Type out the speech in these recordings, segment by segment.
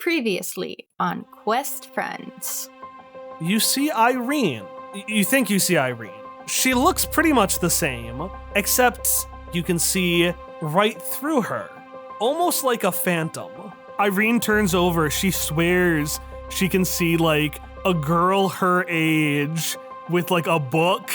Previously on Quest Friends. You see Irene. You think you see Irene. She looks pretty much the same, except you can see right through her, almost like a phantom. Irene turns over. She swears she can see like a girl her age with like a book.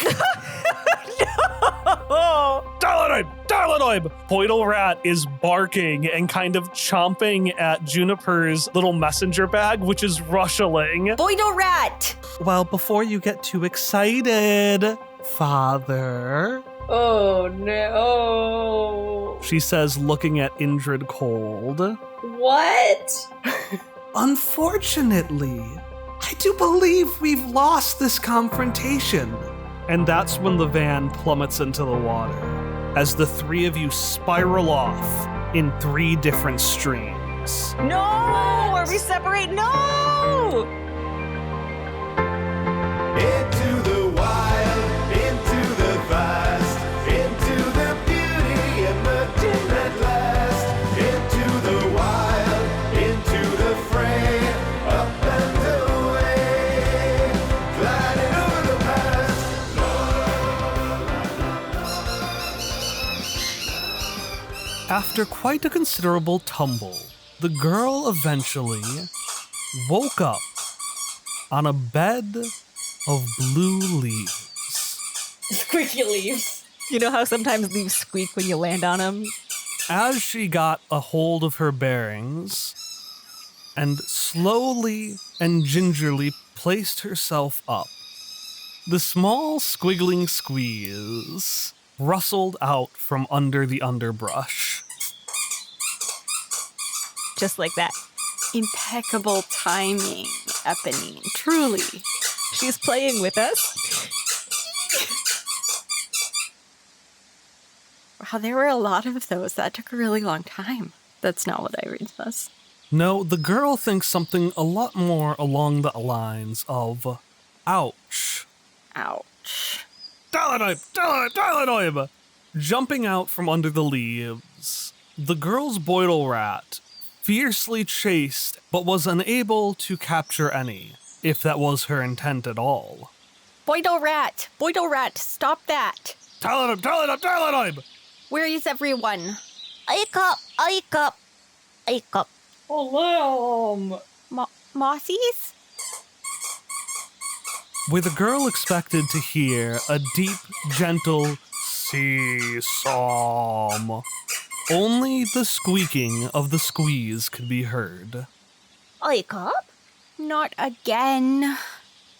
Darlanoib! Poidle Rat is barking and kind of chomping at Juniper's little messenger bag, which is rustling. Poidle Rat! Well, before you get too excited, Father, Oh no. she says, looking at Indrid cold. What? Unfortunately, I do believe we've lost this confrontation. And that's when the van plummets into the water, as the three of you spiral off in three different streams. No! Are we separate? No! Into the wild, into the vast, into the beauty emerging at last. Into the wild, into the fray, up and away, gliding over the past. After quite a considerable tumble, the girl eventually woke up on a bed of blue leaves. Squeaky leaves. You know how sometimes leaves squeak when you land on them? As she got a hold of her bearings and slowly and gingerly placed herself up, the small squiggling squeeze rustled out from under the underbrush. Just like that. Impeccable timing, Eponine. Truly. She's playing with us. Wow, there were a lot of those. That took a really long time. That's not what Irene says. No, the girl thinks something a lot more along the lines of, ouch. Ouch. Darlanoib! Jumping out from under the leaves, the girl's Boidle Rat fiercely chased but was unable to capture any, if that was her intent at all. Boidle Rat! Boidle Rat, stop that! Darlanoib! Where is everyone? Aik up. Oh, Mossies? Where the girl expected to hear a deep, gentle see-saw, only the squeaking of the squeeze could be heard. Aik up? Not again.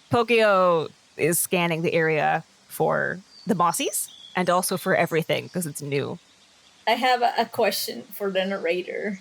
Pokio is scanning the area for the mossies and also for everything because it's new. I have a question for the narrator.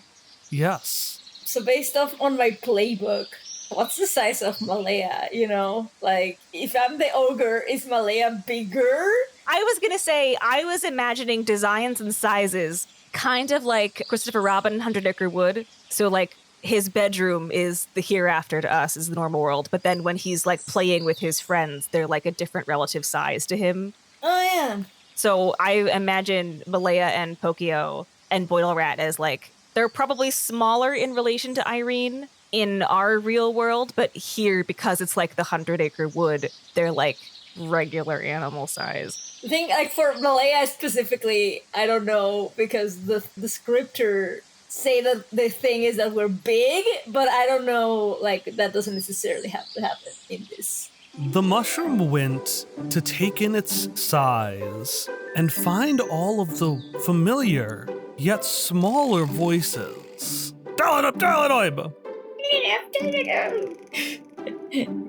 Yes. So based off on my playbook, what's the size of Malaya, you know? Like, if I'm the ogre, is Malaya bigger? I was going to say, I was imagining designs and sizes kind of like Christopher Robin, 100 Acre Wood. So, like, his bedroom is the hereafter to us, is the normal world. But then when he's, like, playing with his friends, they're, like, a different relative size to him. Oh, yeah. So I imagine Malaya and Pokio and Boidle Rat as, like, they're probably smaller in relation to Irene in our real world. But here, because it's, like, the 100 Acre Wood, they're, like, regular animal size. I think, like, for Malaya specifically, I don't know, because the scripter say that the thing is that we're big, but I don't know, like, that doesn't necessarily have to happen in this. The mushroom went to take in its size and find all of the familiar, yet smaller voices. Darlanoib!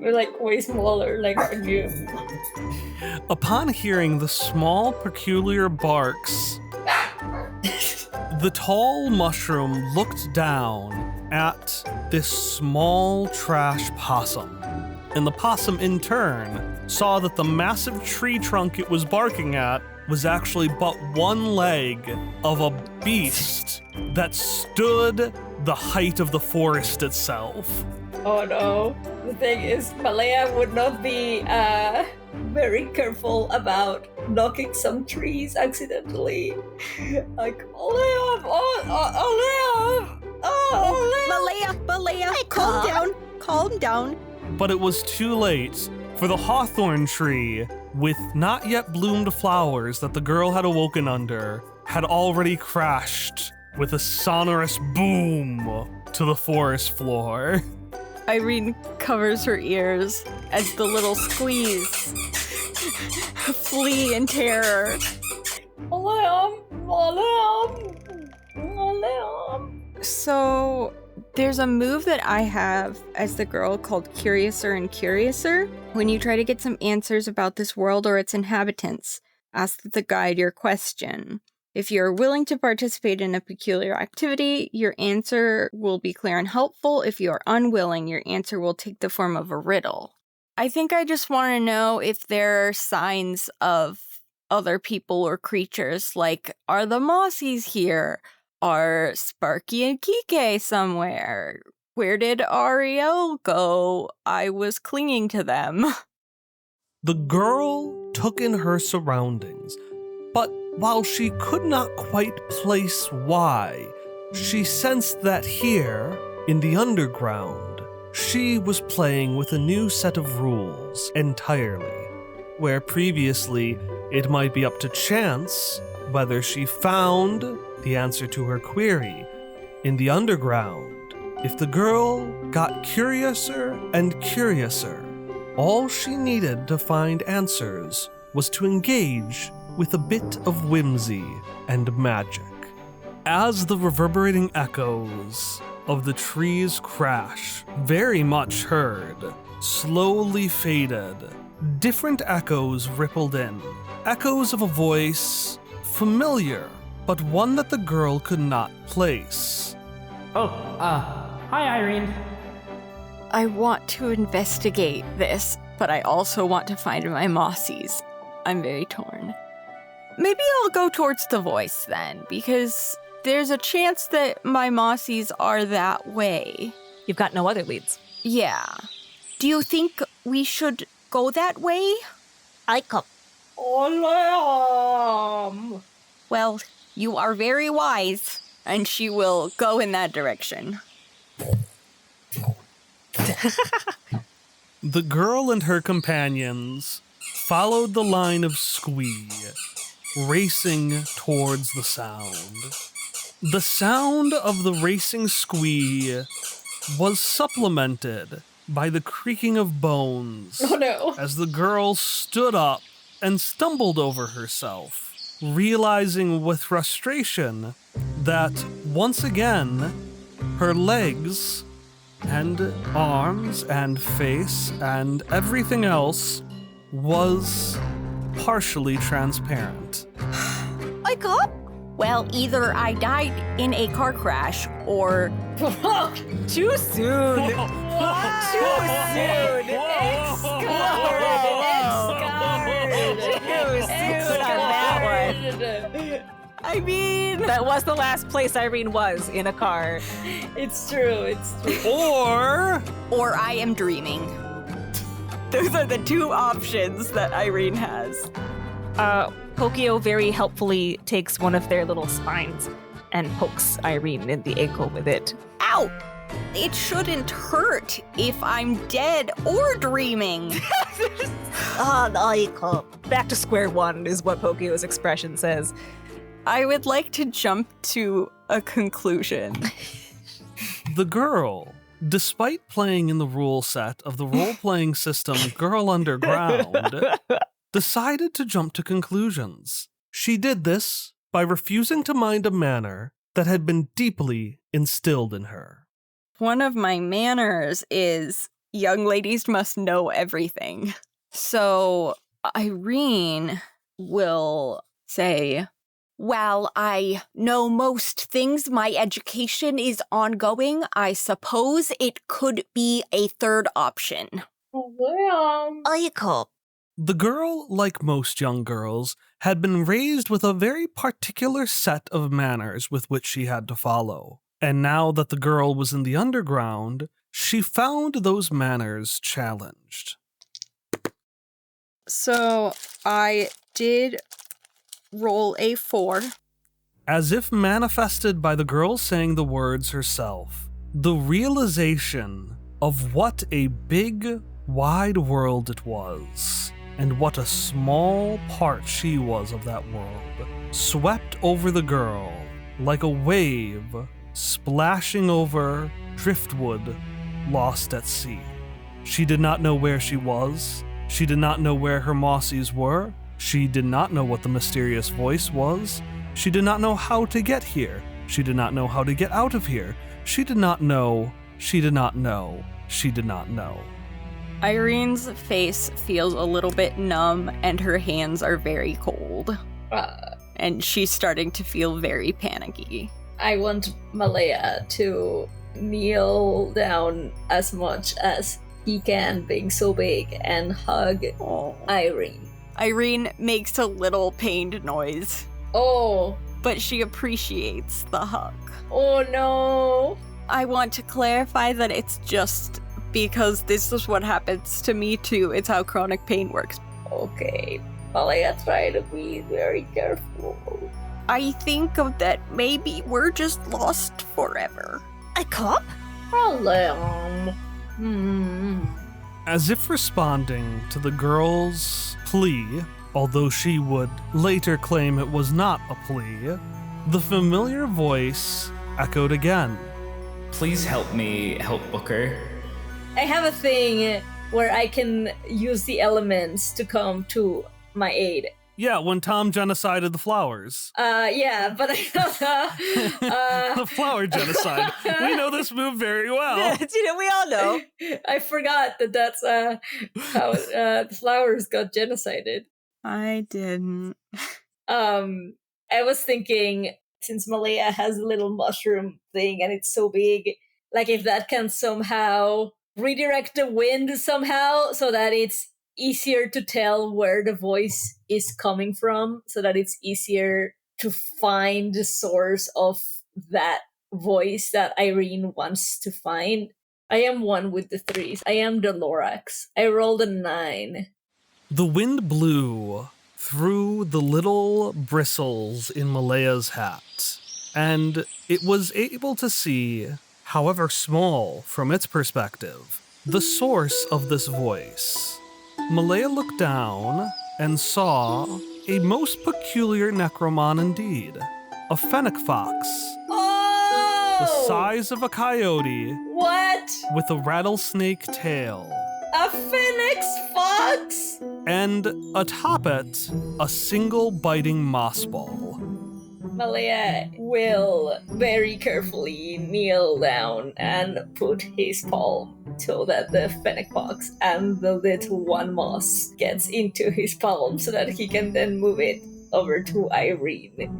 We're, like, way smaller, like you. Upon hearing the small, peculiar barks, the tall mushroom looked down at this small trash possum. And the possum, in turn, saw that the massive tree trunk it was barking at was actually but one leg of a beast that stood the height of the forest itself. Oh no. The thing is, Malaya would not be very careful about knocking some trees accidentally. Like, Malaya! Calm down. But it was too late, for the hawthorn tree, with not yet bloomed flowers that the girl had awoken under, had already crashed with a sonorous boom to the forest floor. Irene covers her ears as the little squeeze flee in terror. So there's a move that I have as the girl called Curiouser and Curiouser. When you try to get some answers about this world or its inhabitants, ask the guide your question. If you're willing to participate in a peculiar activity, your answer will be clear and helpful. If you are unwilling, your answer will take the form of a riddle. I think I just want to know if there are signs of other people or creatures, like, are the Mossies here? Are Sparky and Kike somewhere? Where did Ariel go? I was clinging to them. The girl took in her surroundings, but while she could not quite place why, she sensed that here, in the underground, she was playing with a new set of rules entirely, where previously it might be up to chance whether she found the answer to her query. In the underground, if the girl got curiouser and curiouser, all she needed to find answers was to engage with a bit of whimsy and magic. As the reverberating echoes of the tree's crash, very much heard, slowly faded, different echoes rippled in. Echoes of a voice familiar, but one that the girl could not place. Hi, Irene. I want to investigate this, but I also want to find my Mossies. I'm very torn. Maybe I'll go towards the voice then, because there's a chance that my Mossies are that way. You've got no other leads. Yeah. Do you think we should go that way? I come. Well, you are very wise, and she will go in that direction. The girl and her companions followed the line of squee, racing towards the sound. The sound of the racing squee was supplemented by the creaking of bones as the girl stood up and stumbled over herself, realizing with frustration that once again her legs and arms and face and everything else was partially transparent. I got? Well, either I died in a car crash or... Too soon. Too soon. Too soon on that one. I mean... That was the last place Irene was, in a car. It's true. Or I am dreaming. Those are the two options that Irene has. Pokio very helpfully takes one of their little spines and pokes Irene in the ankle with it. Ow! It shouldn't hurt if I'm dead or dreaming. Back to square one is what Pokio's expression says. I would like to jump to a conclusion. the girl, despite playing in the rule set of the role-playing system Girl Underground, decided to jump to conclusions. She did this by refusing to mind a manner that had been deeply instilled in her. One of my manners is young ladies must know everything. So Irene will say, "Well, I know most things. My education is ongoing. I suppose it could be a third option." The girl, like most young girls, had been raised with a very particular set of manners with which she had to follow. And now that the girl was in the underground, she found those manners challenged. So I did roll a 4. As if manifested by the girl saying the words herself, the realization of what a big, wide world it was, and what a small part she was of that world, swept over the girl like a wave splashing over driftwood lost at sea. She did not know where she was. She did not know where her mossies were. She did not know what the mysterious voice was. She did not know how to get here. She did not know how to get out of here. She did not know. She did not know. She did not know. Irene's face feels a little bit numb and her hands are very cold. And she's starting to feel very panicky. I want Malaya to kneel down as much as he can, being so big, and hug Irene. Irene makes a little pained noise, Oh, but she appreciates the hug. oh no. I want to clarify that it's just because this is what happens to me too. It's how chronic pain works. Okay, Malaya, try to be very careful. I think that maybe we're just lost forever. A cop? Malaya. As if responding to the girl's plea, although she would later claim it was not a plea, the familiar voice echoed again. Please help me help Booker. I have a thing where I can use the elements to come to my aid. Yeah, when Tom genocided the flowers. Yeah, but I The flower genocide. We know this move very well. We all know. I forgot that that's how the flowers got genocided. I didn't. I was thinking, since Malaya has a little mushroom thing and it's so big, like if that can somehow redirect the wind somehow so that it's easier to tell where the voice is coming from, so that it's easier to find the source of that voice that Irene wants to find. I am one with the threes. I am the Lorax. I rolled a 9. The wind blew through the little bristles in Malaya's hat, and it was able to see, however small from its perspective, the source of this voice. Malaya looked down and saw a most peculiar necromon indeed. A fennec fox, Oh! the size of a coyote, What? with a rattlesnake tail. A phoenix fox? And atop it, a single biting moss ball. Malaya will very carefully kneel down and put his palm so that the fennec fox and the little one moss gets into his palm so that he can then move it over to Irene.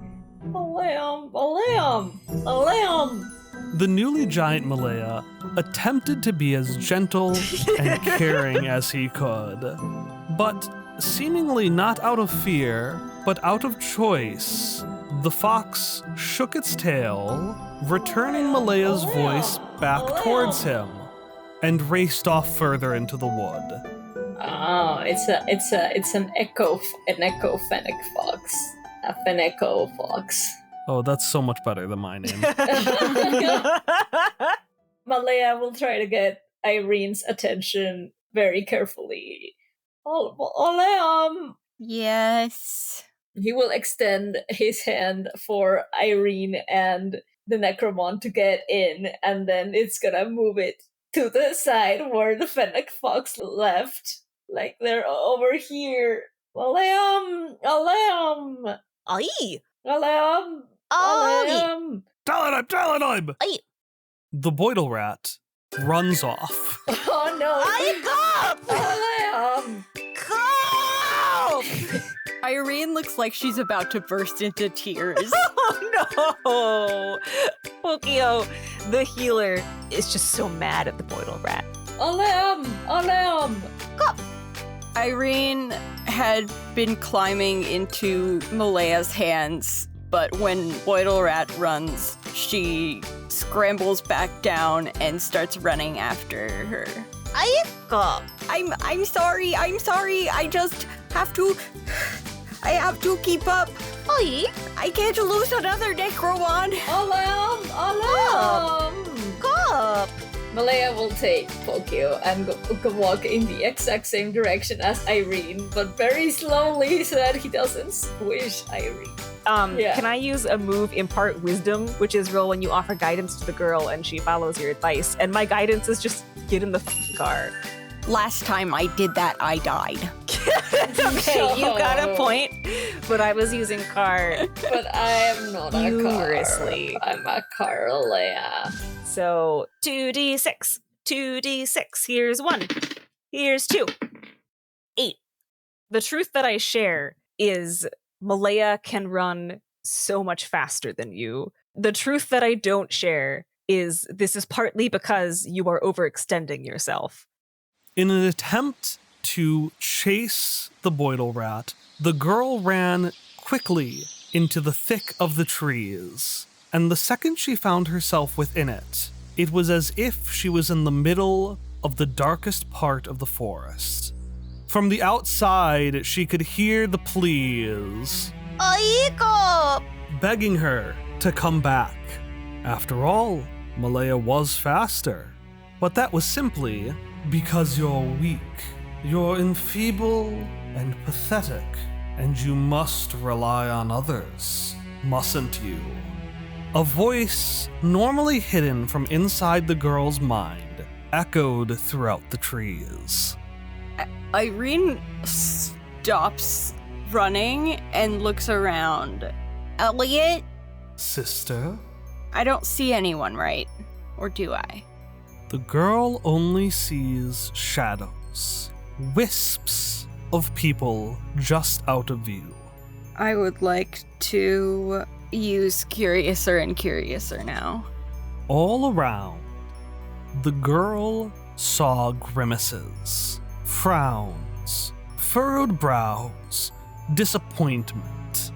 Alam. The newly giant Malaya attempted to be as gentle and caring as he could, but seemingly not out of fear, but out of choice, the fox shook its tail, returning Malaya's voice back towards him, and raced off further into the wood. Oh, it's an echo fennec fox. A fenneco fox. Oh, that's so much better than my name. Malaya will try to get Irene's attention very carefully. Yes. He will extend his hand for Irene and the Necromon to get in, and then it's gonna move it to the side where the Fennec Fox left. Like they're over here. Alam! Aye. Alam! Aye. Talonheim! Aye. The Boidle Rat runs off. Oh no! Aye, Alam! Cop! Irene looks like she's about to burst into tears. Oh no! Pokio, the healer, is just so mad at the Boidle Rat. Alam! Irene had been climbing into Malaya's hands, but when Boidle Rat runs, she scrambles back down and starts running after her. Aye, Cop. I'm sorry, I just have to keep up. Aye. I can't lose another Necromon. Alam! Cop. Jacob. Malaya will take Pokio and go walk in the exact same direction as Irene, but very slowly so that he doesn't squish Irene. Can I use a move, Impart Wisdom, which is roll when you offer guidance to the girl and she follows your advice. And my guidance is just get in the car. Last time I did that, I died. Okay, you got a point. But I was using car But I am not humorously. a car. I'm a Carolea. So 2d6. 2d6. Here's 1. Here's 2. 8. The truth that I share is Malaya can run so much faster than you. The truth that I don't share is this is partly because you are overextending yourself. In an attempt to chase the Boidle rat, the girl ran quickly into the thick of the trees, and the second she found herself within it, it was as if she was in the middle of the darkest part of the forest. From the outside, she could hear the pleas, Aiko! begging her to come back. After all, Malaya was faster, but that was simply because you're weak. You're enfeebled and pathetic, and you must rely on others, mustn't you? A voice, normally hidden from inside the girl's mind, echoed throughout the trees. Irene stops running and looks around. Elliot? Sister? I don't see anyone, right? Or do I? The girl only sees shadows, wisps of people just out of view. I would like to use Curiouser and Curiouser now. All around, the girl saw grimaces, frowns, furrowed brows, disappointment.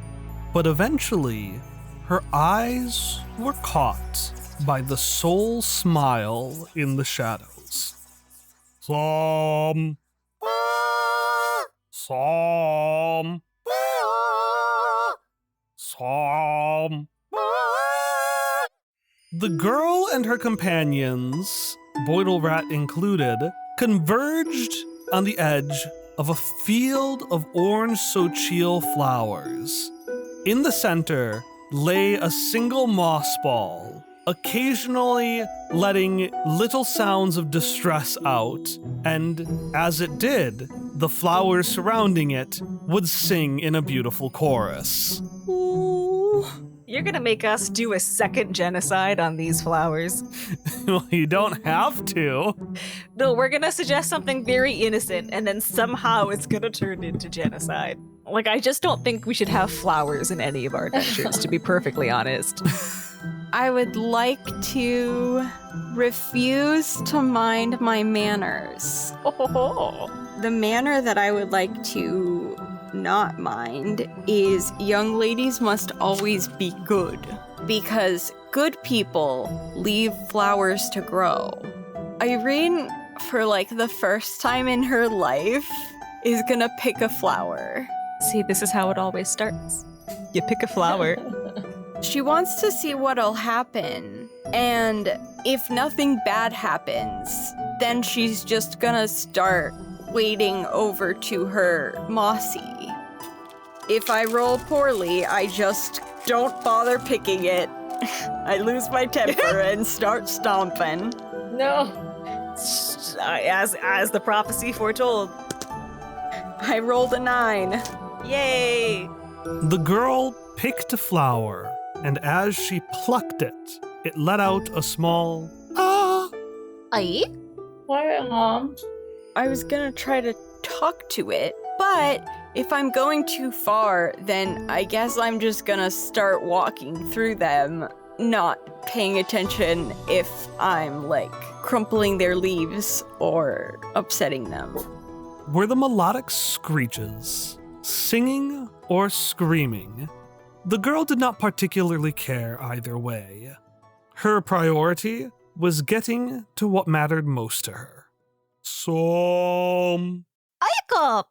But eventually, her eyes were caught by the sole smile in the shadows. Some. The girl and her companions, Boidle Rat included, converged on the edge of a field of orange sochiel flowers. In the center lay a single moss ball, occasionally letting little sounds of distress out, and as it did, the flowers surrounding it would sing in a beautiful chorus. Ooh. You're gonna make us do a second genocide on these flowers. Well, you don't have to. No, we're gonna suggest something very innocent, and then somehow it's gonna turn into genocide. Like, I just don't think we should have flowers in any of our adventures, to be perfectly honest. I would like to refuse to mind my manners. The manner that I would like to not mind is young ladies must always be good, because good people leave flowers to grow. Irene, for like the first time in her life, is gonna pick a flower. See, this is how it always starts. You pick a flower. She wants to see what'll happen, and if nothing bad happens, then she's just gonna start wading over to her mossy. If I roll poorly, I just don't bother picking it. I lose my temper and start stomping. No. As the prophecy foretold. I rolled a 9. Yay! The girl picked a flower, and as she plucked it, it let out a small ah. Aye? Why, I was gonna try to talk to it, but if I'm going too far, then I guess I'm just gonna start walking through them, not paying attention if I'm, like, crumpling their leaves or upsetting them. Were the melodic screeches singing or screaming? The girl did not particularly care either way. Her priority was getting to what mattered most to her. Aika!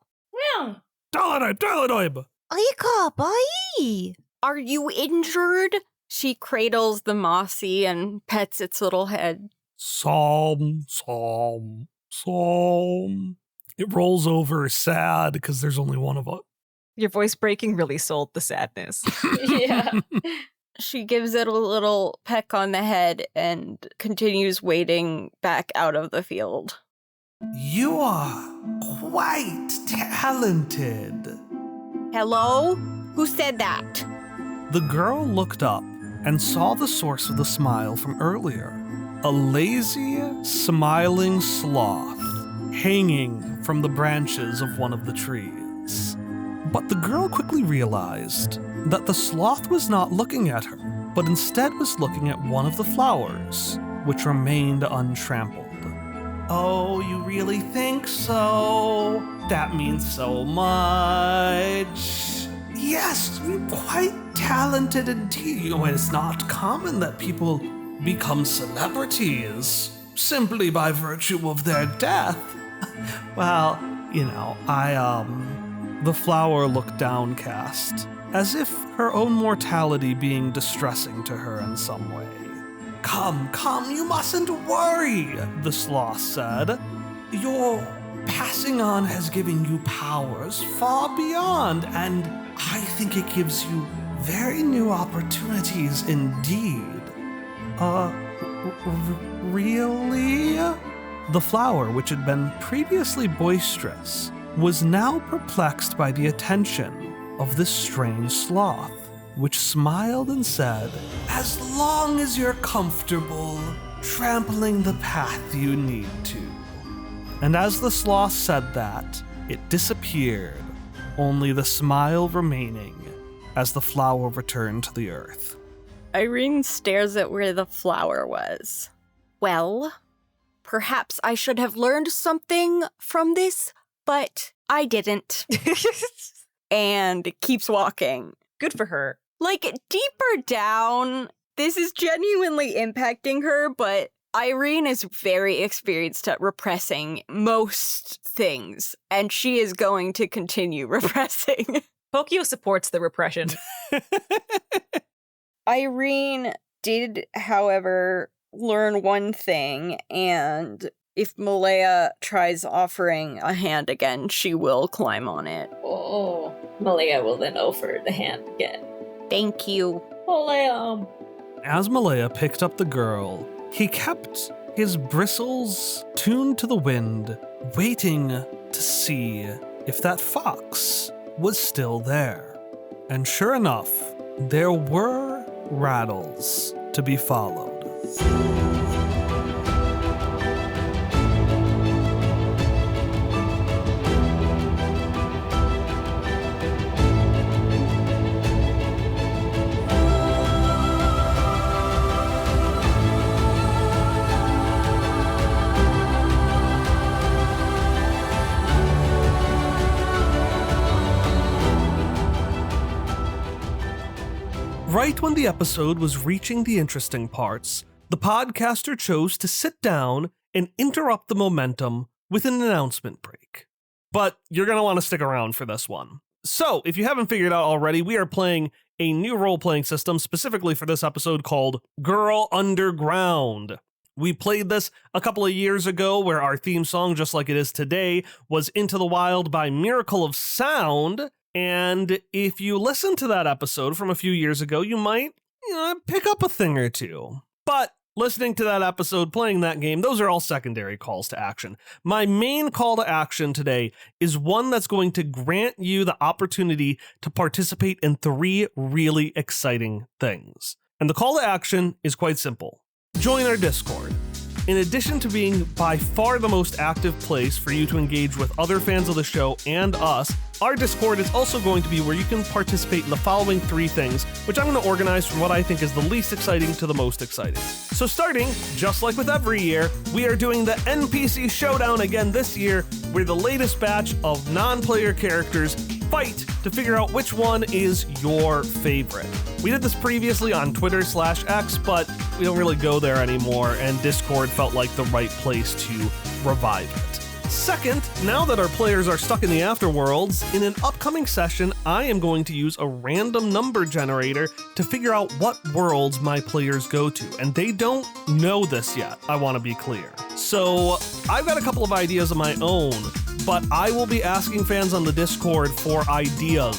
Yeah. Dalanoib! Aika, bye! Are you injured? She cradles the mossy and pets its little head. Psalm, psalm, psalm. It rolls over sad because there's only one of us. Your voice breaking really sold the sadness. Yeah. She gives it a little peck on the head and continues wading back out of the field. You are quite talented. Hello? Who said that? The girl looked up and saw the source of the smile from earlier. A lazy, smiling sloth hanging from the branches of one of the trees. But the girl quickly realized that the sloth was not looking at her, but instead was looking at one of the flowers, which remained untrampled. Oh, you really think so? That means so much. Yes, you're quite talented indeed. You know, it's not common that people become celebrities simply by virtue of their death. Well, you know, The flower looked downcast, as if her own mortality being distressing to her in some way. Come, you mustn't worry, The sloth said. Your passing on has given you powers far beyond, and I think it gives you very new opportunities indeed. Really? The flower, which had been previously boisterous, was now perplexed by the attention of this strange sloth, which smiled and said, As long as you're comfortable trampling the path you need to. and as the sloth said that, it disappeared, only the smile remaining as the flower returned to the earth. Irene stares at where the flower was. Well, perhaps I should have learned something from this, but I didn't. And keeps walking. Good for her. Like, deeper down, this is genuinely impacting her, but Irene is very experienced at repressing most things, and she is going to continue repressing. Pokio supports the repression. Irene did, however, learn one thing, and if Malaya tries offering a hand again, she will climb on it. Oh, Malaya will then offer the hand again. Thank you. Malaya. As Malaya picked up the girl, he kept his bristles tuned to the wind, waiting to see if that fox was still there. And sure enough, there were rattles to be followed. Right when the episode was reaching the interesting parts, the podcaster chose to sit down and interrupt the momentum with an announcement break. But you're going to want to stick around for this one. So, if you haven't figured out already, we are playing a new role-playing system specifically for this episode called Girl Underground. We played this a couple of years ago where our theme song, just like it is today, was Into the Wild by Miracle of Sound. And if you listen to that episode from a few years ago, you might pick up a thing or two. But listening to that episode, playing that game, those are all secondary calls to action. My main call to action today is one that's going to grant you the opportunity to participate in 3 really exciting things. And the call to action is quite simple. Join our Discord. In addition to being by far the most active place for you to engage with other fans of the show and us, our Discord is also going to be where you can participate in the following 3 things, which I'm going to organize from what I think is the least exciting to the most exciting. So starting, just like with every year, we are doing the NPC Showdown again this year, where the latest batch of non-player characters fight to figure out which one is your favorite. We did this previously on Twitter/X, but we don't really go there anymore, and Discord felt like the right place to revive it. Second, now that our players are stuck in the Afterworlds, in an upcoming session, I am going to use a random number generator to figure out what worlds my players go to, and they don't know this yet, I want to be clear. So, I've got a couple of ideas of my own, but I will be asking fans on the Discord for ideas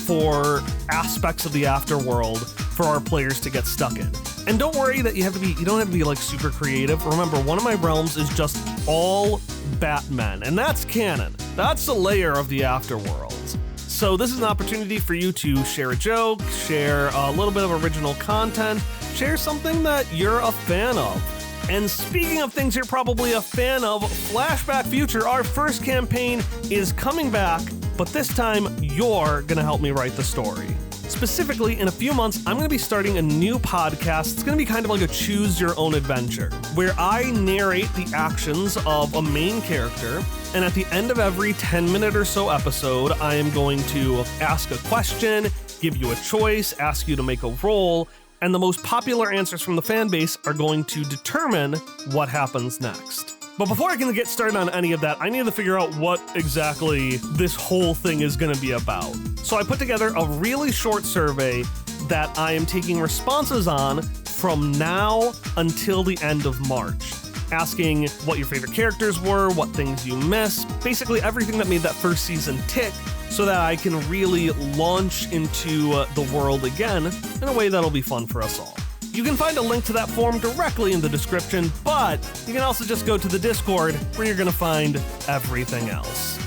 for aspects of the Afterworld for our players to get stuck in. And don't worry that you don't have to be like super creative. Remember, one of my realms is just all Batmen, and that's canon. That's a layer of the Afterworlds. So this is an opportunity for you to share a joke, share a little bit of original content, share something that you're a fan of. And speaking of things you're probably a fan of, Flashback Future, our first campaign, is coming back, but this time you're gonna help me write the story. Specifically, in a few months, I'm going to be starting a new podcast. It's going to be kind of like a choose your own adventure, where I narrate the actions of a main character, and at the end of every 10-minute or so episode, I am going to ask a question, give you a choice, ask you to make a roll, and the most popular answers from the fan base are going to determine what happens next. But before I can get started on any of that, I need to figure out what exactly this whole thing is going to be about. So I put together a really short survey that I am taking responses on from now until the end of March, asking what your favorite characters were, what things you miss, basically everything that made that first season tick, so that I can really launch into the world again in a way that'll be fun for us all. You can find a link to that form directly in the description, but you can also just go to the Discord where you're going to find everything else.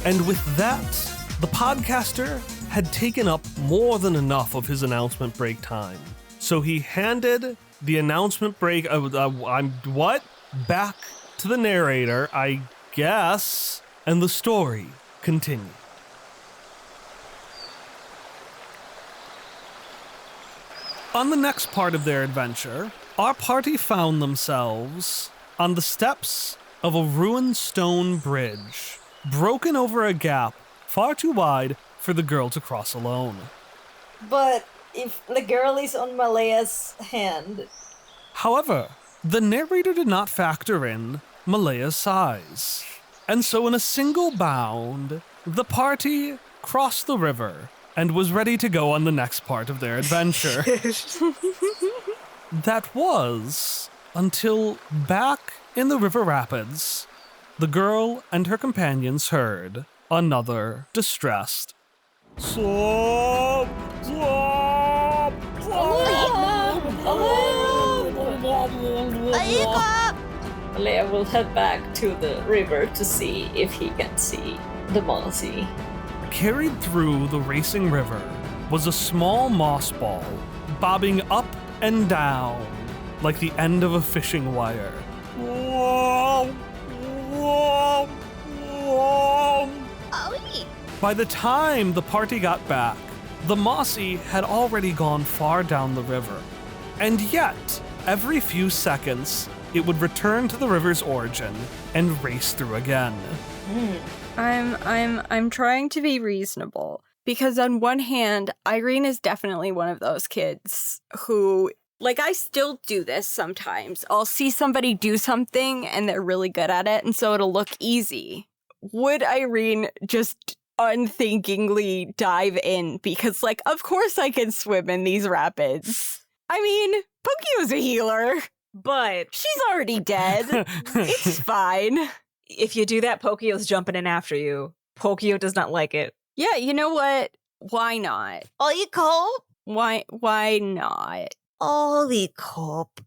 And with that, the podcaster had taken up more than enough of his announcement break time. So he handed the announcement break, back to the narrator, I guess, and the story continued. On the next part of their adventure, our party found themselves on the steps of a ruined stone bridge, broken over a gap far too wide for the girl to cross alone. But if the girl is on Malaya's hand... However, the narrator did not factor in Malaya's size. And so in a single bound, the party crossed the river and was ready to go on the next part of their adventure. That was until back in the river rapids, the girl and her companions heard another distressed slop, slop, Malaya will head back to the river to see if he can see the Mossy. Carried through the racing river was a small moss ball, bobbing up and down like the end of a fishing wire. By the time the party got back, the Mossy had already gone far down the river. And yet, every few seconds, it would return to the river's origin and race through again. I'm trying to be reasonable, because on one hand, Irene is definitely one of those kids who, like, I still do this sometimes. I'll see somebody do something and they're really good at it, and so it'll look easy. Would Irene just unthinkingly dive in because, like, of course I can swim in these rapids? I mean, Pokio's a healer, But she's already dead. It's fine. if you do that, Pokio's jumping in after you. Pokio does not like it. Yeah, you know what? Why not? Ollie Cope? Why not? Ollie Cope.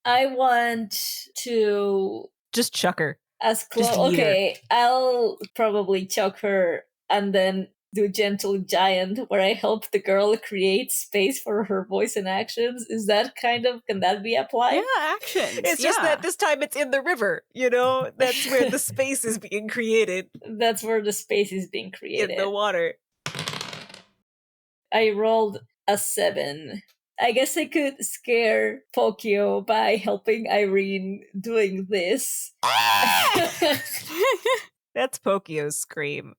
I want to Just chuck her. ask Just eat her. okay, I'll probably chuck her and then do Gentle Giant, where I help the girl create space for her voice and actions. Is that can that be applied? Yeah, actions. It's just that this time it's in the river, you know? That's where the space is being created That's where the space is being created. in the water. I rolled a 7. I guess I could scare Pokio by helping Irene doing this. That's Pokio's scream.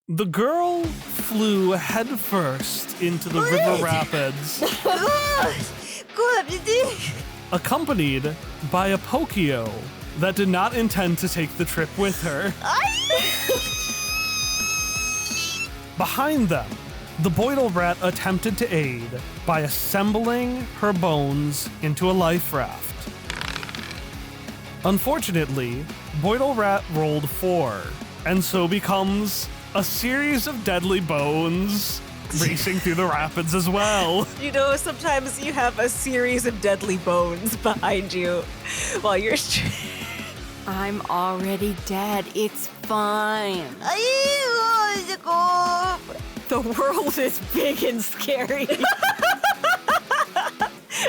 The girl flew headfirst into the river rapids, accompanied by a Pokio that did not intend to take the trip with her. Behind them, the Boidle Rat attempted to aid by assembling her bones into a life raft. Unfortunately, Boidle Rat rolled 4, and so becomes a series of deadly bones racing through the rapids as well. You know, sometimes you have a series of deadly bones behind you while you're... I'm already dead. It's fine. The world is big and scary.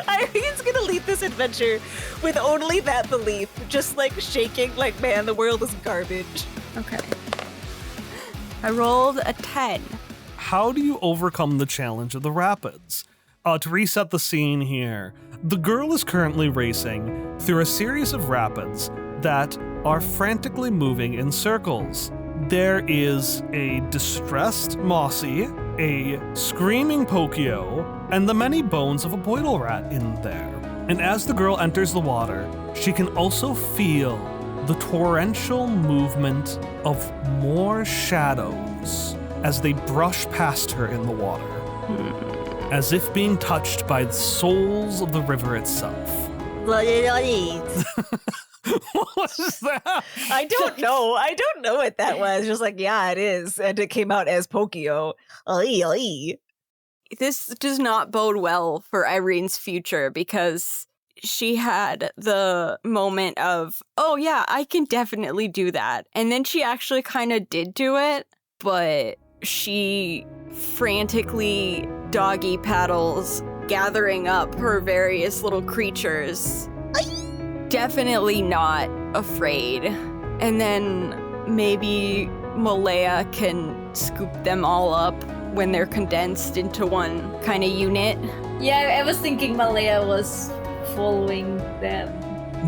Irene's gonna leave this adventure with only that belief, just like shaking like, man, the world is garbage. Okay. I rolled a 10. How do you overcome the challenge of the rapids? To reset the scene here, the girl is currently racing through a series of rapids that are frantically moving in circles. There is a distressed Mossy, a screaming Pokio, and the many bones of a Boidle Rat in there. And as the girl enters the water, she can also feel the torrential movement of more shadows as they brush past her in the water, as if being touched by the souls of the river itself. What was that? I don't know. I don't know what that was. Just like, yeah, it is. And it came out as Pokio. This does not bode well for Irene's future because she had the moment of, oh yeah, I can definitely do that. And then she actually kind of did do it, but she frantically doggy paddles, gathering up her various little creatures. Definitely not afraid. And then maybe Malaya can scoop them all up when they're condensed into one kind of unit. Yeah, I was thinking Malaya was following them.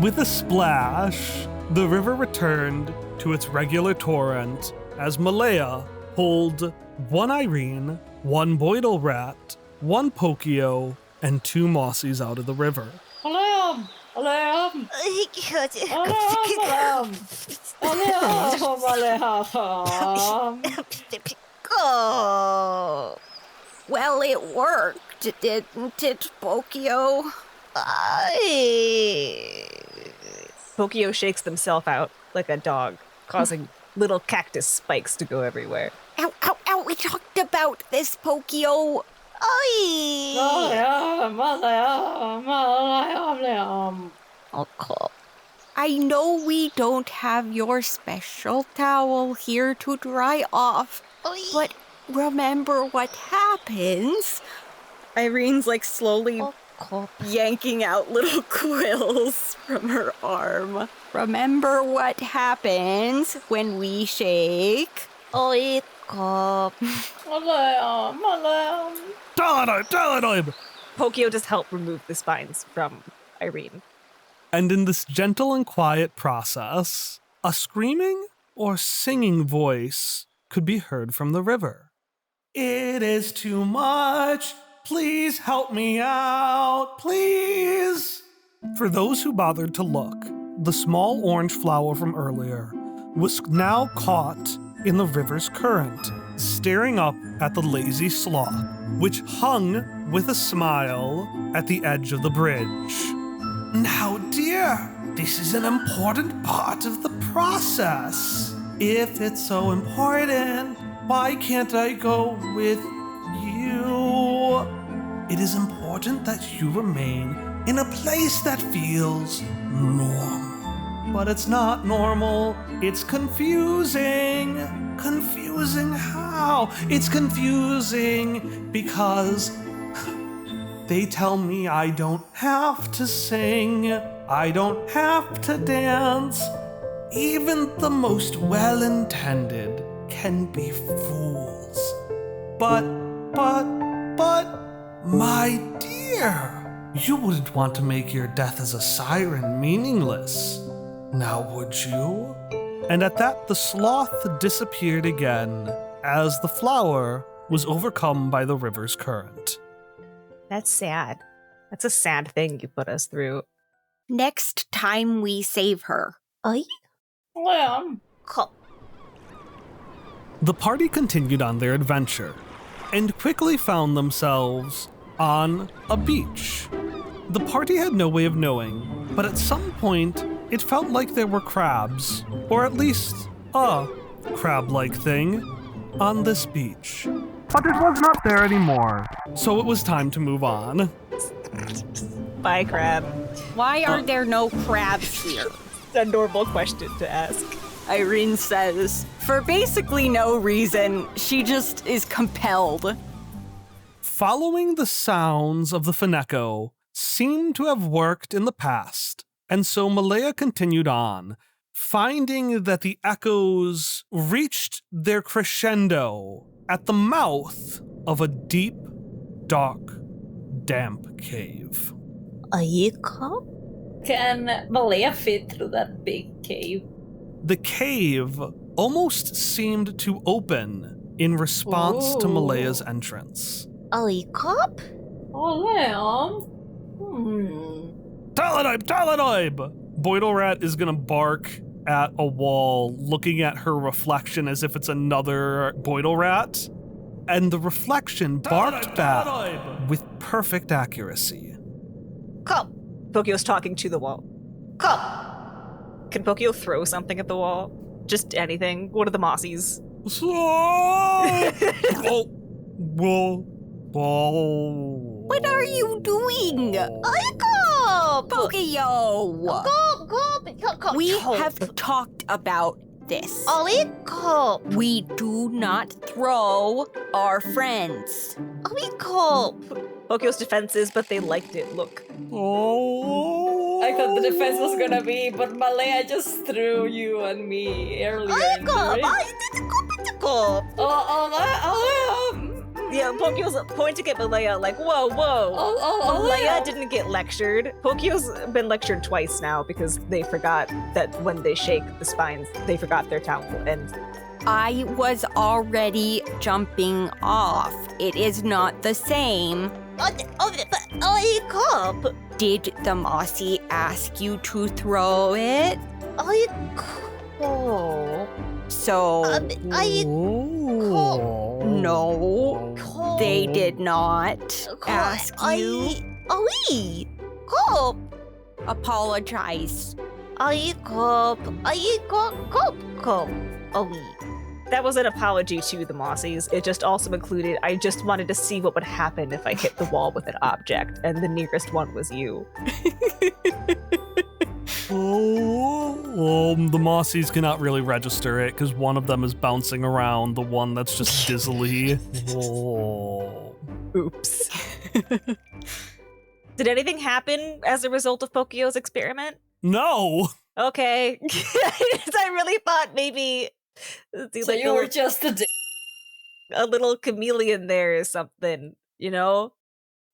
With a splash, the river returned to its regular torrent as Malaya pulled one Irene, one Boidle Rat, one Pokio, and 2 Mossies out of the river. Alarm! Alarm! Alarm! Alarm! Alarm! Oh. Well, it worked, didn't it, Pokio? Pokio shakes himself out like a dog, causing little cactus spikes to go everywhere. Ow, ow, ow, we talked about this, Pokio. Alarm! Alarm! Alarm! Okay. I know we don't have your special towel here to dry off, but remember what happens. Irene's like slowly yanking out little quills from her arm. Remember what happens when we shake. Alarm! Alarm! Daladime! Pokio just helped remove the spines from Irene. And in this gentle and quiet process, a screaming or singing voice could be heard from the river. It is too much. Please help me out. Please. For those who bothered to look, the small orange flower from earlier was now caught in the river's current, staring up at the lazy sloth, which hung with a smile at the edge of the bridge. Now, dear, this is an important part of the process. If it's so important, why can't I go with you? It is important that you remain in a place that feels normal. But it's not normal. It's confusing. Confusing how? It's confusing because they tell me I don't have to sing. I don't have to dance. Even the most well-intended can be fools. But, my dear, you wouldn't want to make your death as a siren meaningless, now would you? And at that, the sloth disappeared again as the flower was overcome by the river's current. That's sad. That's a sad thing you put us through. Next time we save her, Ay? Well, The party continued on their adventure and quickly found themselves on a beach. The party had no way of knowing, but at some point it felt like there were crabs, or at least a crab-like thing, on this beach. But it was not there anymore, so it was time to move on. Bye, crab. Why are there no crabs here? It's a normal question to ask. Irene says, for basically no reason. She just is compelled. Following the sounds of the Finecco seemed to have worked in the past, and so Malaya continued on, finding that the echoes reached their crescendo at the mouth of a deep, dark, damp cave. Ay? can Malaya fit through that big cave? The cave almost seemed to open in response to Ooh. Malaya's entrance. Ay? Oh, Talanoib! Boidlerat is gonna bark at a wall, looking at her reflection as if it's another Boidlerat. And the reflection barked back with perfect accuracy. Come. Pokio's talking to the wall. Come. Can Pokio throw something at the wall? Just anything. What are the mossies? What are you doing? Pokio! We have talked about this. We do not throw our friends. Pokio's defenses, but they liked it. Look. I thought the defense was gonna be, but Malaya just threw you and me earlier in the race. Yeah, Pokio's pointing at Malaya like, whoa. Malaya didn't get lectured. Pokio's been lectured twice now because they forgot that when they shake the spines, they forgot their town will end. I was already jumping off. It is not the same. Did the Mossy ask you to throw it? So, no, they did not ask you. Apologize. That was an apology to the Mossies. It just also included, I just wanted to see what would happen if I hit the wall with an object, and the nearest one was you. The Mossies cannot really register it because one of them is bouncing around, the one that's just dizzily. Oops. Did anything happen as a result of Pokio's experiment? No! Okay. I really thought maybe... So you were just a little chameleon there or something, you know?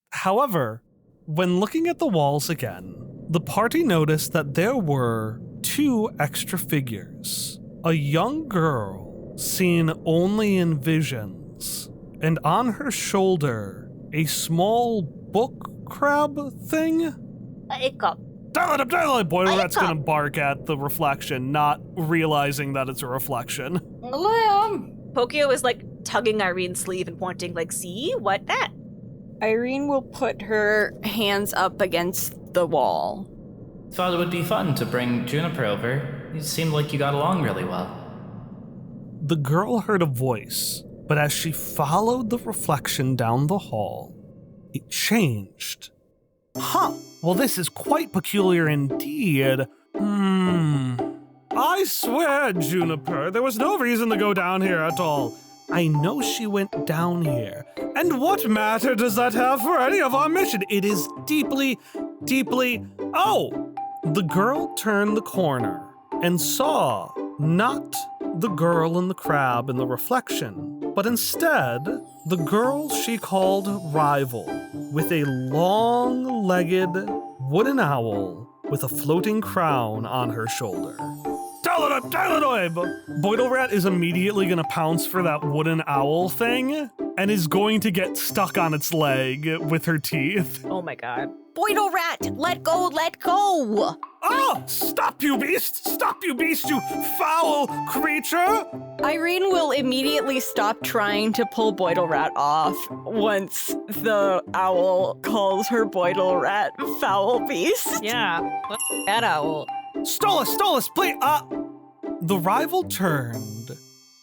However, when looking at the walls again, the party noticed that there were 2 extra figures. A young girl seen only in visions, and on her shoulder, a small book crab thing. Boilerrat's gonna bark at the reflection, not realizing that it's a reflection. Pokio is like tugging Irene's sleeve and pointing like, see, what that? Irene will put her hands up against the wall. Thought it would be fun to bring Juniper over. You seemed like you got along really well. The girl heard a voice, but as she followed the reflection down the hall, it changed. Huh, well this is quite peculiar indeed. I swear, Juniper, there was no reason to go down here at all. I know she went down here. And what matter does that have for any of our mission? It is deeply... Oh! The girl turned the corner and saw not the girl and the crab in the reflection, but instead the girl she called Rival, with a long-legged wooden owl with a floating crown on her shoulder. Talanoib! Boidlerat is immediately gonna pounce for that wooden owl thing and is going to get stuck on its leg with her teeth. Oh my god. Boidlerat, let go! Ah! Stop, you beast! Stop, you beast, you foul creature! Irene will immediately stop trying to pull Boidle Rat off once the owl calls her Boidle Rat foul beast. Yeah, that owl. Stolas, please! The rival turned.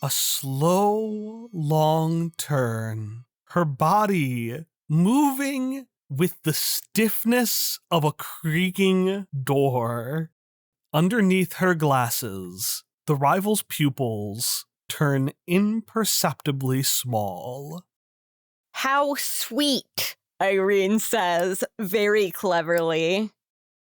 A slow, long turn. Her body moving with the stiffness of a creaking door. Underneath her glasses, the rival's pupils turn imperceptibly small. How sweet, Irene says very cleverly.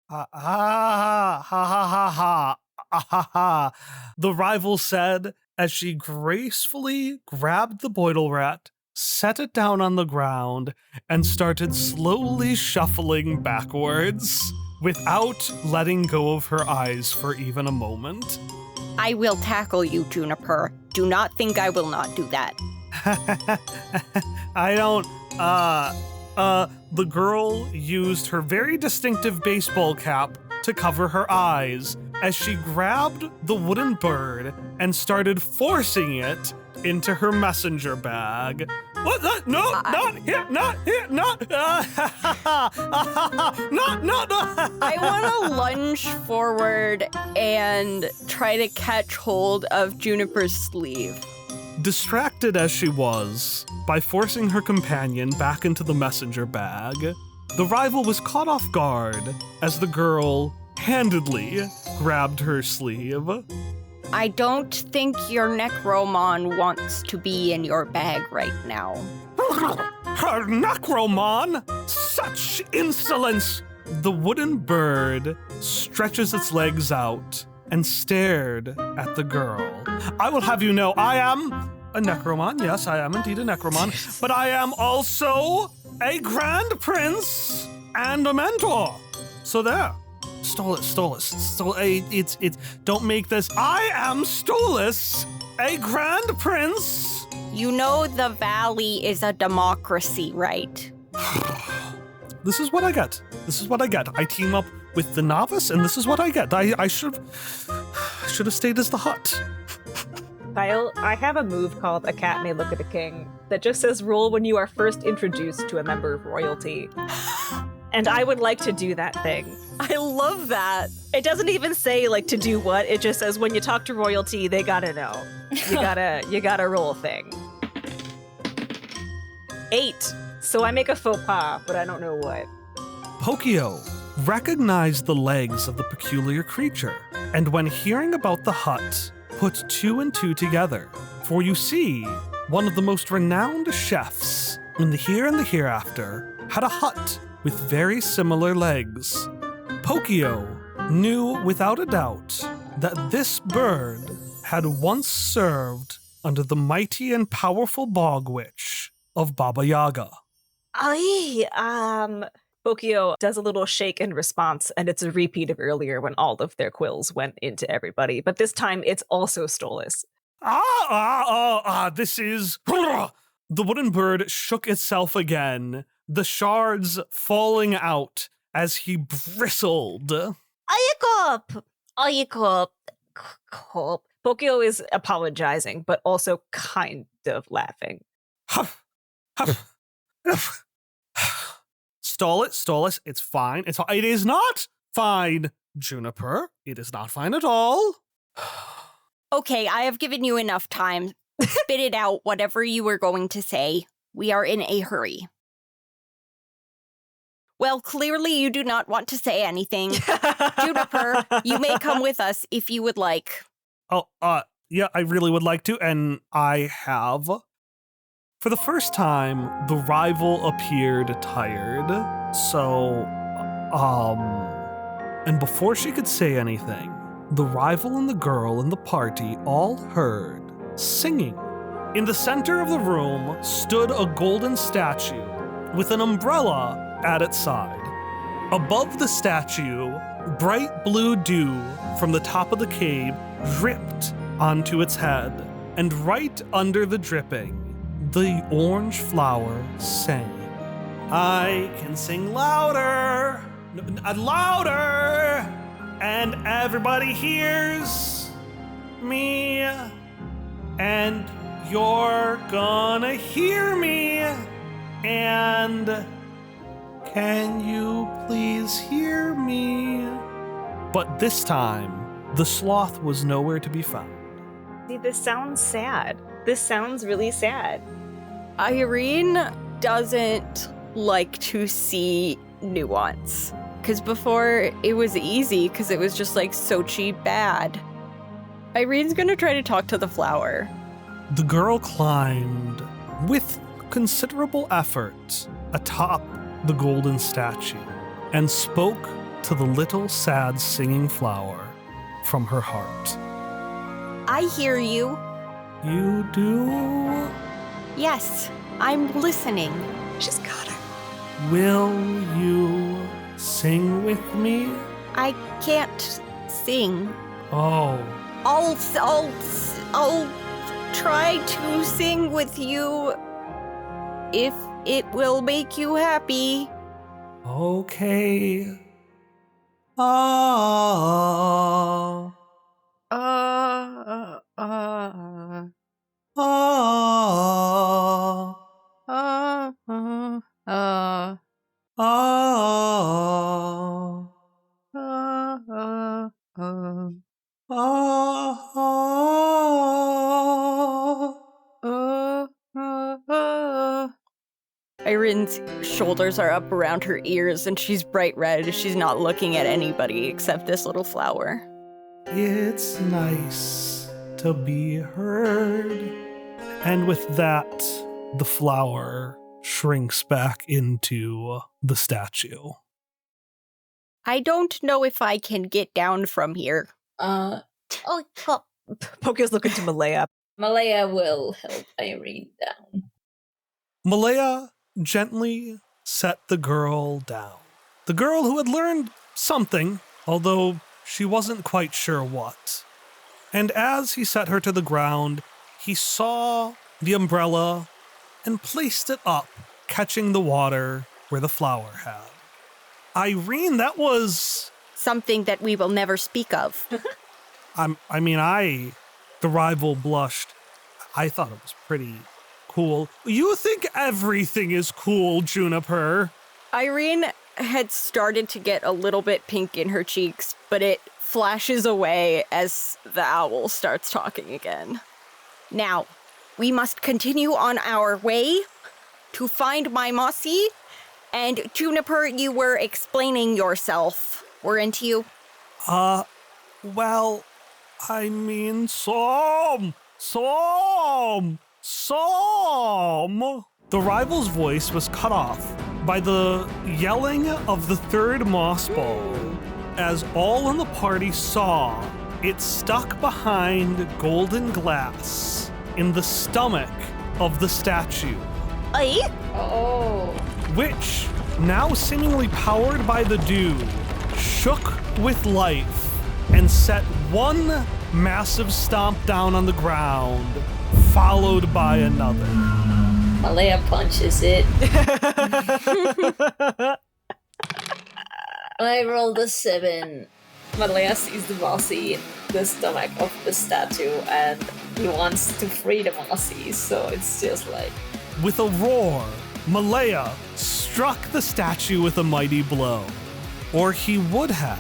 Ha ha ha. The rival said as she gracefully grabbed the Boidle Rat, set it down on the ground, and started slowly shuffling backwards without letting go of her eyes for even a moment. I will tackle you, Juniper. Do not think I will not do that. I don't, the girl used her very distinctive baseball cap to cover her eyes as she grabbed the wooden bird and started forcing it into her messenger bag. What? No, not here, not here, not. Not. I want to lunge forward and try to catch hold of Juniper's sleeve. Distracted as she was by forcing her companion back into the messenger bag, the rival was caught off guard as the girl handedly grabbed her sleeve. I don't think your Necromon wants to be in your bag right now. Her Necromon! Such insolence! The wooden bird stretches its legs out and stared at the girl. I will have you know, I am a Necromon. Yes, I am indeed a Necromon. But I am also a Grand Prince and a Mentor. So there. Stolas. It's, don't make this. I am Stolas, a Grand Prince. You know the Valley is a democracy, right? This is what I get. I team up with the novice, and this is what I get. I should have stayed as the hut. Kyle, I have a move called A Cat May Look at a King that just says roll when you are first introduced to a member of royalty. And I would like to do that thing. I love that. It doesn't even say like to do what, it just says when you talk to royalty, they gotta know. You gotta roll a thing. 8. So I make a faux pas, but I don't know what. Pokio recognized the legs of the peculiar creature, and when hearing about the hut, put 2 and 2 together. For you see, one of the most renowned chefs in the here and the hereafter had a hut with very similar legs. Pokio knew without a doubt that this bird had once served under the mighty and powerful bog witch of Baba Yaga. Pokio does a little shake in response, and it's a repeat of earlier when all of their quills went into everybody. But this time, it's also Stolas. This is... The wooden bird shook itself again, the shards falling out as he bristled. Pokio is apologizing, but also kind of laughing. Stolas, it's fine. It is not fine, Juniper. It is not fine at all. Okay, I have given you enough time. Spit it out, whatever you were going to say. We are in a hurry. Well, clearly you do not want to say anything. Juniper, you may come with us if you would like. Yeah, I really would like to, and I have. For the first time, the rival appeared tired, and before she could say anything, the rival and the girl in the party all heard singing. In the center of the room stood a golden statue with an umbrella at its side. Above the statue, bright blue dew from the top of the cave dripped onto its head, and right under the dripping, the orange flower sang. I can sing louder, louder. and everybody hears me, and you're gonna hear me, and can you please hear me? But this time, the sloth was nowhere to be found. See, this sounds sad. This sounds really sad. Irene doesn't like to see nuance. Because before, it was easy because it was just like Sochi bad. Irene's gonna try to talk to the flower. The girl climbed, with considerable effort, atop the golden statue and spoke to the little sad singing flower from her heart. I hear you. You do? Yes, I'm listening. She's got her. Will you sing with me? I can't sing. Oh, I'll try to sing with you if it will make you happy. okay. Ah, Uh, uh, ah, uh, uh, ah. Irene's shoulders are up around her ears and she's bright red. She's not looking at anybody except this little flower. It's nice to be heard. And with that, the flower shrinks back into the statue. I don't know if I can get down from here. Pokio's looking to Malaya. Malaya will help Irene down. Malaya gently set the girl down. The girl who had learned something, although she wasn't quite sure what. And as he set her to the ground, he saw the umbrella and placed it up, catching the water where the flower had. Irene, that was... Something that we will never speak of. The rival blushed. I thought it was pretty cool. You think everything is cool, Juniper. Irene had started to get a little bit pink in her cheeks, but it flashes away as the owl starts talking again. Now, we must continue on our way to find my Mossy. And Juniper, you were explaining yourself, weren't you? Well, I mean, Som! The rival's voice was cut off by the yelling of the third moss ball, as all in the party saw it stuck behind golden glass in the stomach of the statue, Oh. which, now seemingly powered by the dew, shook with life and set one massive stomp down on the ground, followed by another. Malaya punches it. I rolled a 7. Malaya sees the Mossy in the stomach of the statue and he wants to free the Mossy, so it's just like... With a roar, Malaya struck the statue with a mighty blow, or he would have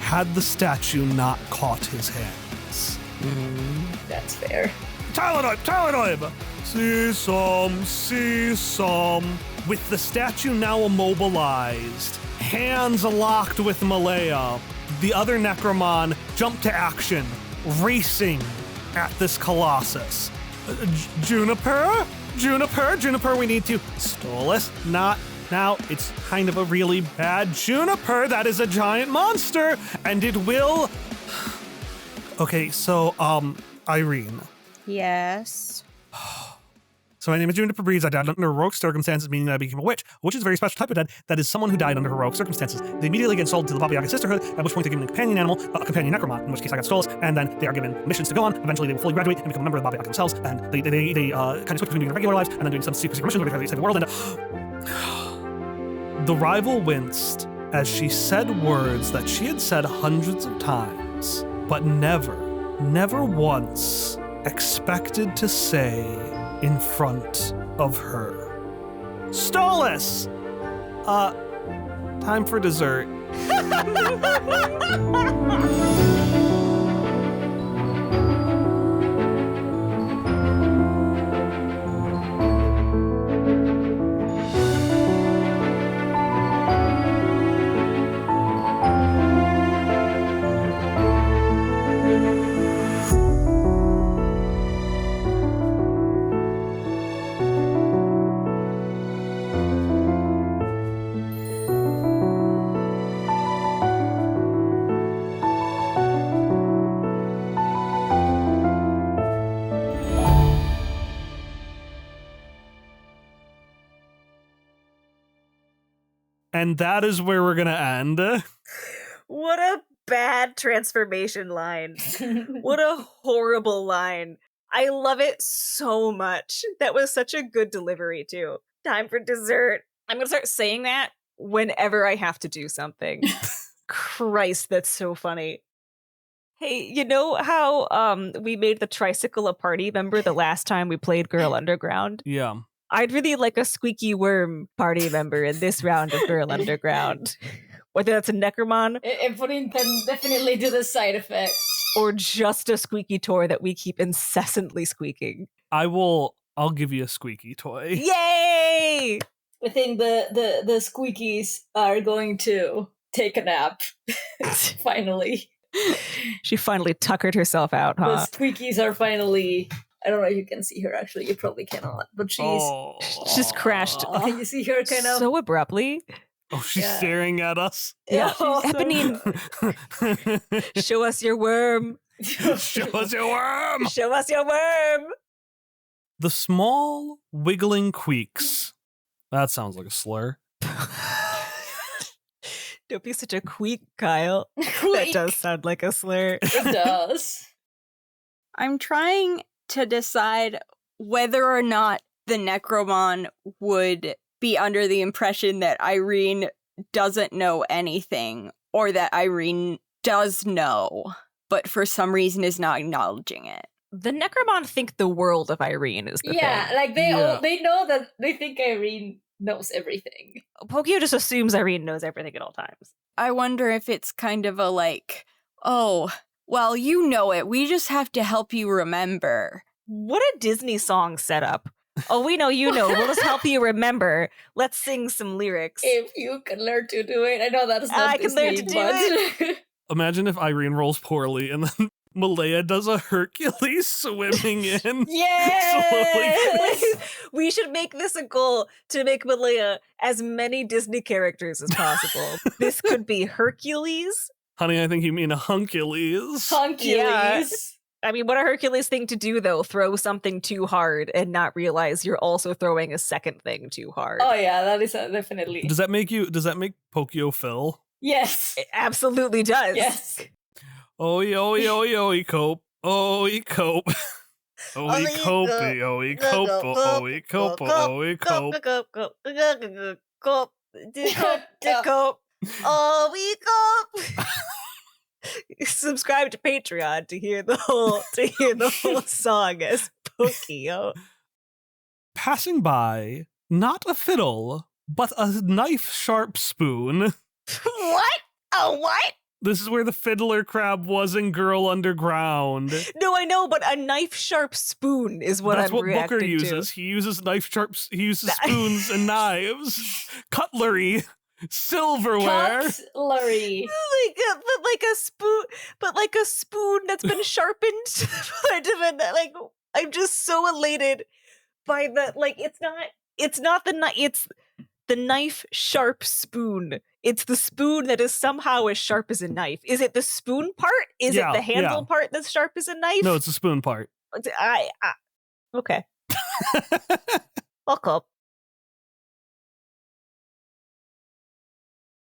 had the statue not caught his hands. That's fair. Talanoib! See some. With the statue now immobilized, hands locked with Malaya, the other Necromon jumped to action, racing at this Colossus. Juniper, we need to... Stolas, not now. It's kind of a really bad Juniper. That is a giant monster, and it will... Okay, so, Irene. Yes. So my name is Juniper Breeze. I died under heroic circumstances, meaning that I became a witch, which is a very special type of dead. That is someone who died under heroic circumstances. They immediately get sold to the Baba Yaga Sisterhood, at which point they're given a companion animal, a companion Necromon, in which case I got Stolas, and then they are given missions to go on. Eventually they will fully graduate and become a member of the Baba Yaga themselves, and they kind of switch between doing their regular lives and then doing some secret missions where they save the world, and... The rival winced as she said words that she had said hundreds of times, but never once expected to say in front of her. Stolas! Time for dessert. And that is where we're going to end. What a bad transformation line. What a horrible line. I love it so much. That was such a good delivery, too. Time for dessert. I'm going to start saying that whenever I have to do something. Christ, that's so funny. Hey, you know how we made the tricycle a party member the last time we played Girl Underground? Yeah. I'd really like a squeaky worm party member in this round of Girl Underground. Whether that's a Necromon. And putting can definitely do the side effect. Or just a squeaky toy that we keep incessantly squeaking. I'll give you a squeaky toy. Yay! I think the squeakies are going to take a nap. Finally. She finally tuckered herself out, huh? The squeakies are finally... I don't know if you can see her, actually. You probably cannot. But she's just crashed. You see her kind of... So abruptly. Oh, she's staring at us. Yeah. Oh, Eponine, show us your worm. Show us your worm. Show us your worm. The small wiggling queeks. That sounds like a slur. Don't be such a queek, Kyle. That does sound like a slur. It does. I'm trying to decide whether or not the Necromon would be under the impression that Irene doesn't know anything, or that Irene does know, but for some reason is not acknowledging it. The Necromon think the world of Irene is the thing. Like they know that they think Irene knows everything. Pokio just assumes Irene knows everything at all times. I wonder if it's kind of a like, oh, well, you know it. We just have to help you remember. What a Disney song setup. Oh, we know you know. We'll just help you remember. Let's sing some lyrics. If you can learn to do it. I know that's not I can learn to do it. Imagine if Irene rolls poorly and then Malaya does a Hercules swimming in. Yes! We should make this a goal to make Malaya as many Disney characters as possible. This could be Hercules. Honey, I think you mean a Huncules. Huncules. Yeah. I mean, what a Hercules thing to do, though. Throw something too hard and not realize you're also throwing a second thing too hard. Oh, yeah, that is definitely. Does that make Pokio Phil? Yes. It absolutely does. Yes. Oi, oi, oi, oi, cope. Oi, cope. Oi, cope. Oi, cope. Oi, cope. Oi, cope. Cope. Oh, we cope. Subscribe to Patreon to hear the whole song as Pokio. Passing by, not a fiddle, but a knife-sharp spoon. What? A what? This is where the fiddler crab was in Girl Underground. No, I know, but a knife-sharp spoon is what That's I'm what reacting Booker uses. to. He uses He uses spoons and knives, cutlery, silverware. Cutlery. Like a spoon that's been sharpened. I'm just so elated by the it's the knife sharp spoon. It's the spoon that is somehow as sharp as a knife. Is it the spoon part? Is it the handle part that's sharp as a knife? No, it's the spoon part. Okay. I'll cope.